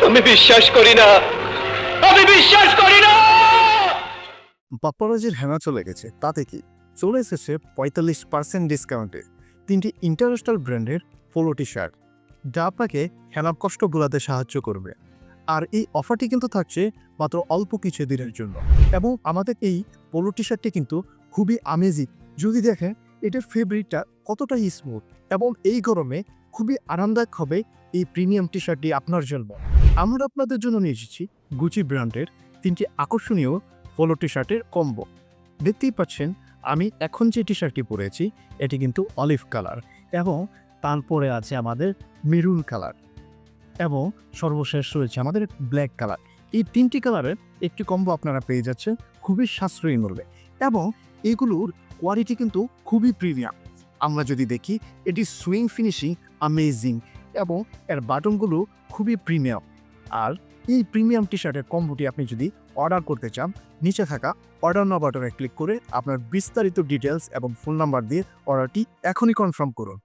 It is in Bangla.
আমি বিশ্বাস করি না, আমি বিশ্বাস করি না। পাপ্পারাজির হেনা চলে গেছে, তাতে কি? চলে এসেছে 45% ডিসকাউন্টে 3টি ইন্টারন্যাশনাল ব্র্যান্ডের পোলো টি শার্ট, যা আপনাকে হেনার কষ্ট ভোলাতে সাহায্য করবে। আর এই অফারটি কিন্তু থাকছে মাত্র অল্প কিছু দিনের জন্য। এবং আমাদের এই পোলো টি শার্টটি কিন্তু খুবই আমেজিং। যদি দেখেন এটার ফেব্রিকটা কতটা স্মুথ, এবং এই গরমে খুবই আরামদায়ক হবে এই প্রিমিয়াম টি শার্টটি আপনার জন্য। আমরা আপনাদের জন্য নিয়ে এসেছি গুচি ব্র্যান্ডের 3টি আকর্ষণীয় পোলো টি শার্টের কম্বো। দেখতেই পাচ্ছেন আমি এখন যে টি শার্টটি পরেছি এটি কিন্তু অলিভ কালার, এবং তারপরে আছে আমাদের মেরুন কালার, এবং সর্বশেষ রয়েছে আমাদের ব্ল্যাক কালার। এই 3টি কালারের একটি কম্বো আপনারা পেয়ে যাচ্ছেন খুবই সাশ্রয়ী মূল্যে, এবং এগুলোর কোয়ালিটি কিন্তু খুবই প্রিমিয়াম। আমরা যদি দেখি এটি সুইং ফিনিশিং অ্যামেজিং, এবং এর বাটনগুলো খুবই প্রিমিয়াম। আর এই প্রিমিয়াম টি শার্টের কম্বোটি আপনি যদি অর্ডার করতে চান, নিচে থাকা অর্ডার নাও বাটনে ক্লিক করে আপনার বিস্তারিত ডিটেলস এবং ফোন নাম্বার দিয়ে অর্ডারটি এখনই কনফার্ম করুন।